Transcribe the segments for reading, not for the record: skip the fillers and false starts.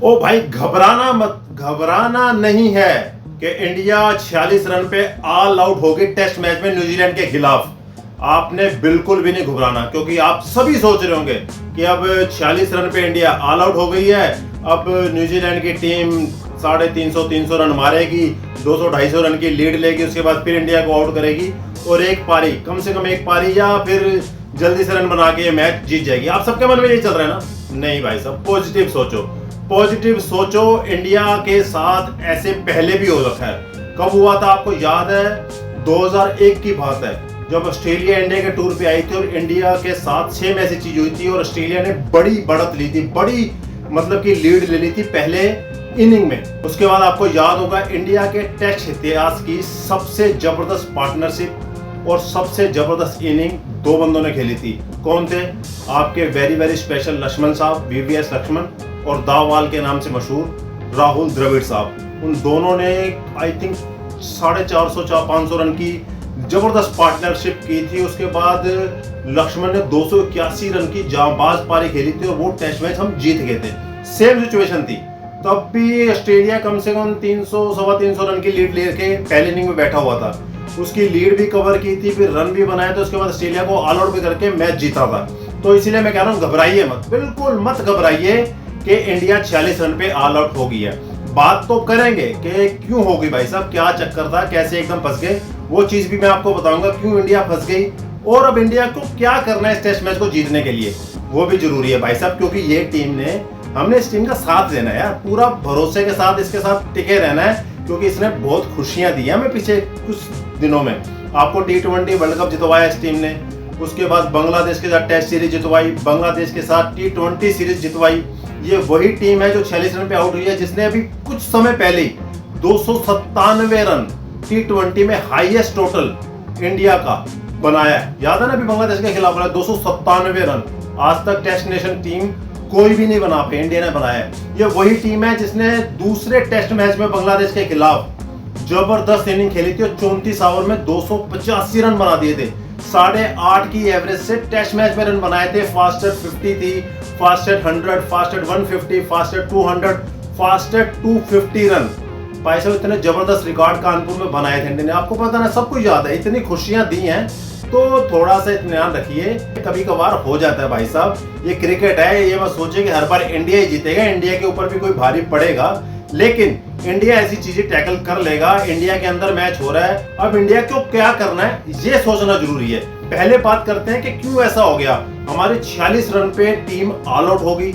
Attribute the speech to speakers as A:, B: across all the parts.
A: ओ भाई, घबराना मत, घबराना नहीं है कि इंडिया 46 रन पे ऑल आउट होगी टेस्ट मैच में न्यूजीलैंड के खिलाफ। आपने बिल्कुल भी नहीं घबराना, क्योंकि आप सभी सोच रहे होंगे कि अब 46 रन पे इंडिया ऑल आउट हो गई है, अब न्यूजीलैंड की टीम 350 रन मारेगी, 200-250 रन की लीड लेगी, उसके बाद फिर इंडिया को आउट करेगी और एक पारी, कम से कम एक पारी या फिर जल्दी से रन बना के ये मैच जीत जाएगी। आप सबके मन में यही चल रहा है ना? नहीं भाई साहब, पॉजिटिव सोचो, पॉजिटिव सोचो। इंडिया के साथ ऐसे पहले भी हो रखा है। कब हुआ था आपको याद है? 2001 की बात है, जब ऑस्ट्रेलिया इंडिया के टूर पे आई थी और इंडिया के साथ सेम ऐसी चीज हुई थी और ऑस्ट्रेलिया ने बड़ी बढ़त ली थी, बड़ी मतलब की लीड ले ली थी पहले इनिंग में। उसके बाद आपको याद होगा इंडिया के टेस्ट इतिहास की सबसे जबरदस्त पार्टनरशिप और सबसे जबरदस्त इनिंग दो बंदों ने खेली थी। कौन थे? आपके वेरी वेरी स्पेशल लक्ष्मण साहब, वीवीएस लक्ष्मण, और दाववाल के नाम से मशहूर राहुल द्रविड़ साहब। उन दोनों ने आई थिंक 450-500 रन की जबरदस्त पार्टनरशिप की थी। उसके बाद लक्ष्मण ने 281 रन की जांबाज पारी खेली थी और वो टेस्ट मैच हम जीत गए थे। सेम सिचुएशन थी, तब भी ऑस्ट्रेलिया कम से कम 300-325 रन की लीड लेके पहले इनिंग में बैठा हुआ था। उसकी लीड भी कवर की थी, फिर रन भी बनाए थे, उसके बाद ऑस्ट्रेलिया को ऑल आउट भी करके मैच जीता था। तो इसीलिए मैं कह रहा हूँ घबराइए मत, बिल्कुल मत घबराइए कि इंडिया 46 रन पे ऑल आउट हो गई है। बात तो करेंगे कि क्यों हो गई भाई साहब, क्या चक्कर था, कैसे एकदम फंस गए, वो चीज भी मैं आपको बताऊंगा क्यों इंडिया फंस गई और अब इंडिया को क्या करना है इस टेस्ट मैच को जीतने के लिए, वो भी जरूरी है भाई साहब। क्योंकि ये टीम ने, हमने इस टीम का साथ देना है यार, पूरा भरोसे के साथ इसके साथ टिके रहना है, क्योंकि इसने बहुत खुशियां दी हैं हमें पिछले कुछ दिनों में। आपको T20 वर्ल्ड कप जितवाया इस टीम ने, उसके बाद बांग्लादेश के साथ टेस्ट सीरीज जितवाई, बांग्लादेश के साथ T20 सीरीज जितवाई। ये वही टीम है जो 46 रन पे आउट हुई है, जिसने अभी कुछ समय पहले 297 रन T20 में हाईएस्ट टोटल इंडिया का बनाया है। याद है ना, अभी बांग्लादेश के खिलाफ 297 रन। आज तक टेस्ट नेशन टीम कोई भी नहीं बना पाई, इंडिया ने बनाया है। ये वही टीम है जिसने दूसरे टेस्ट मैच में बांग्लादेश के खिलाफ जबरदस्त इनिंग खेली थी और 34 ओवर में 285 रन बना दिए थे। 8.5 की एवरेज से टेस्ट मैच में रन बनाए थे। फास्टेड 50 थी, fastest 100, fastest 150, fastest 200, fastest 250 run. भाई साहब इतने जबरदस्त रिकॉर्ड कानपुर में बनाए थे इंडिया ने। आपको पता ना, सब कुछ याद है, इतनी खुशियां दी हैं, तो थोड़ा सा इत्मीनान रखिए। कभी कभार हो जाता है भाई साहब, ये क्रिकेट है, ये मत सोचिए कि हर बार इंडिया ही जीतेगा, इंडिया के ऊपर भी कोई भारी पड़ेगा। लेकिन इंडिया ऐसी चीजें टैकल कर लेगा। इंडिया के अंदर मैच हो रहा है, अब इंडिया को क्या करना है ये सोचना जरूरी है। पहले बात करते हैं कि क्यों ऐसा हो गया। हमारे 46 रन पे टीम ऑल आउट हो गई,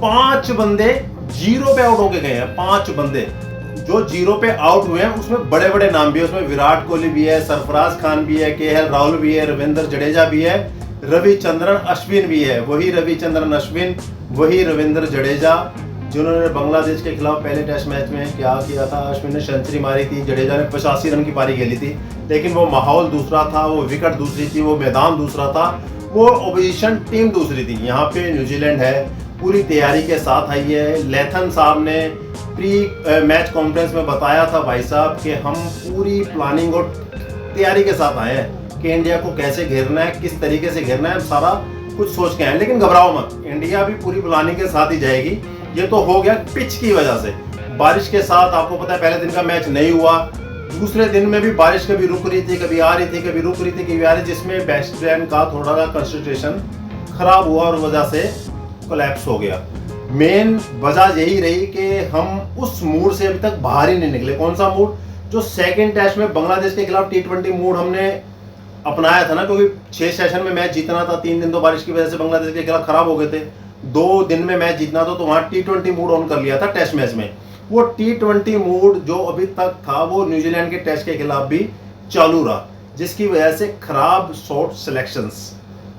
A: 5 बंदे जीरो पे आउट होके गए हैं। 5 बंदे जो जीरो पे आउट हुए हैं, उसमें बड़े बड़े नाम भी है। उसमें विराट कोहली भी है, सरफराज खान भी है, KL राहुल भी है, रविंद्र जडेजा भी है, रविचंद्रन अश्विन भी है। वही रविचंद्रन अश्विन, वही रविंद्र जडेजा जिन्होंने बांग्लादेश के खिलाफ पहले टेस्ट मैच में क्या किया था। अश्विन ने सेंचुरी मारी थी, जडेजा ने 85 रन की पारी खेली थी, लेकिन वो माहौल दूसरा था, वो विकेट दूसरी थी, वो मैदान दूसरा था, वो ऑपोजिशन टीम दूसरी थी। यहाँ पे न्यूजीलैंड है, पूरी तैयारी के साथ आई है। लेथन साहब ने प्री मैच कॉन्फ्रेंस में बताया था भाई साहब कि हम पूरी प्लानिंग और तैयारी के साथ आए हैं कि इंडिया को कैसे घेरना है, किस तरीके से घेरना है, सारा कुछ सोच के आए। लेकिन घबराओ मत, इंडिया भी पूरी प्लानिंग के साथ ही जाएगी। ये तो हो गया पिच की वजह से, बारिश के साथ। आपको पता है पहले दिन का मैच नहीं हुआ, दूसरे दिन में भी बारिश कभी रुक रही थी, कभी आ रही थी, कभी रुक रही थी, कभी आ रही, जिसमें बैट्समैन का थोड़ा सा कंसंट्रेशन खराब हुआ और वजह से कोलैप्स हो गया। मेन वजह यही रही कि हम उस मूड से अभी तक बाहर ही नहीं निकले। कौन सा मूड? जो सेकंड टेस्ट में बांग्लादेश के खिलाफ T20 मूड हमने अपनाया था ना, क्योंकि 6 सेशन में मैच जीतना था। 3 दिन तो बारिश की वजह से बांग्लादेश के खिलाफ खराब हो गए थे, 2 दिन में मैच जीतना था, तो वहां T20 मूड ऑन कर लिया था टेस्ट मैच में। वो T20 मूड जो अभी तक था वो न्यूजीलैंड के टेस्ट के खिलाफ भी चालू रहा, जिसकी वजह से खराब शॉट सिलेक्शंस।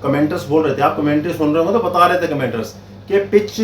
A: कमेंटर्स बोल रहे थे, आप कमेंट्री सुन रहे हो तो बता रहे थे कमेंटर्स कि पिच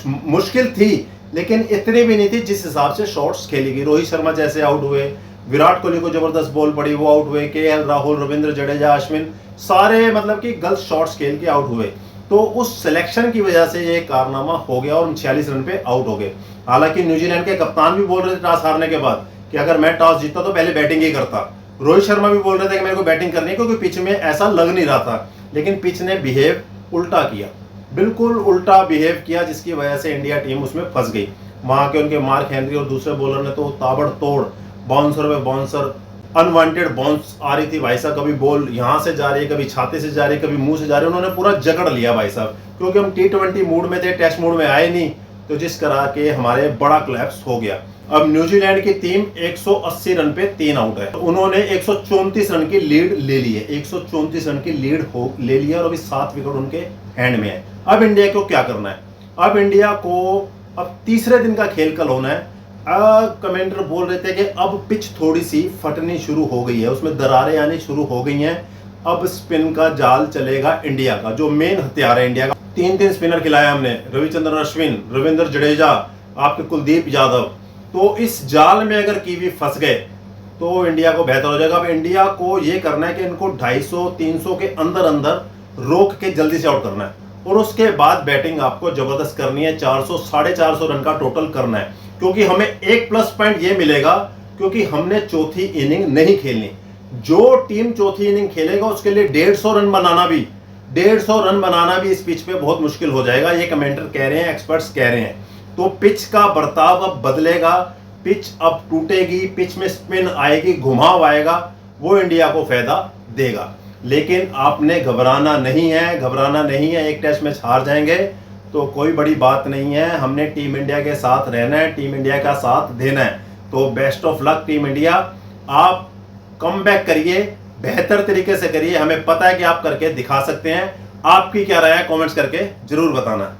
A: मुश्किल थी, लेकिन इतनी भी नहीं थी जिस हिसाब से शॉट्स खेली गई। रोहित शर्मा जैसे आउट हुए, विराट कोहली को जबरदस्त बॉल पड़ी, वो आउट हुए, KL राहुल, रविंद्र जडेजा, अश्विन, सारे मतलब कि गलत शॉट्स खेल के आउट हुए। तो उस सिलेक्शन की वजह से ये कारनामा हो गया और 46 रन पे आउट हो गए। हालांकि न्यूजीलैंड के कप्तान भी बोल रहे थे टॉस हारने के बाद कि अगर मैं टॉस जीतता तो पहले बैटिंग ही करता। रोहित शर्मा भी बोल रहे थे कि मेरे को बैटिंग करनी है, क्योंकि पिच में ऐसा लग नहीं रहा था। लेकिन पिच ने बिहेव उल्टा किया, बिल्कुल उल्टा बिहेव किया, जिसकी वजह से इंडिया टीम उसमें फंस गई। वहां के उनके मार्क हेनरी और दूसरे बॉलर ने तो ताबड़तोड़ बाउंसर में बाउंसर, अनवांटेड बाउंस आ रही थी भाई साहब, कभी बॉल यहां से जा रही है, कभी छाते से जा रही है, कभी मुंह से जा रही है, उन्होंने पूरा जकड़ लिया भाई साहब। क्योंकि हम T20 मूड में थे, टेस्ट मूड में आए नहीं, तो जिस तरह के हमारे बड़ा क्लैप्स हो गया। अब न्यूजीलैंड की टीम 180 रन पे 3 आउट है, तो उन्होंने 134 रन की लीड ले ली है, 134 रन की लीड हो ले लिया, और अभी 7 विकेट उनके हैंड में है। अब इंडिया को क्या करना है? अब इंडिया को अब तीसरे दिन का खेल कल होना है। कमेंटर बोल रहे थे कि अब पिच थोड़ी सी फटनी शुरू हो गई है, उसमें दरारें आनी शुरू हो गई हैं, अब स्पिन का जाल चलेगा इंडिया का, जो मेन हथियार है इंडिया का। 3 स्पिनर खिलाया हमने, रविचंद्रन अश्विन, रविंद्र जडेजा, आपके कुलदीप यादव। तो इस जाल में अगर कीवी फंस गए तो इंडिया को बेहतर हो जाएगा। अब इंडिया को ये करना है कि इनको 250-300 के अंदर अंदर रोक के जल्दी से आउट करना है, और उसके बाद बैटिंग आपको जबरदस्त करनी है, 400-450 रन का टोटल करना है। क्योंकि हमें एक प्लस पॉइंट ये मिलेगा, क्योंकि हमने चौथी इनिंग नहीं खेलनी। जो टीम चौथी इनिंग खेलेगा उसके लिए 150 रन बनाना भी, 150 रन बनाना भी इस पिच पे बहुत मुश्किल हो जाएगा, ये कमेंटर कह रहे हैं, एक्सपर्ट्स कह रहे हैं। तो पिच का बर्ताव अब बदलेगा, पिच अब टूटेगी, पिच में स्पिन आएगी, घुमाव आएगा, वो इंडिया को फायदा देगा। लेकिन आपने घबराना नहीं है, घबराना नहीं है। एक टेस्ट मैच हार जाएंगे तो कोई बड़ी बात नहीं है, हमने टीम इंडिया के साथ रहना है, टीम इंडिया का साथ देना है। तो best of luck team India, आप कम बैक करिए, बेहतर तरीके से करिए, हमें पता है कि आप करके दिखा सकते हैं। आपकी क्या राय है कमेंट्स करके जरूर बताना।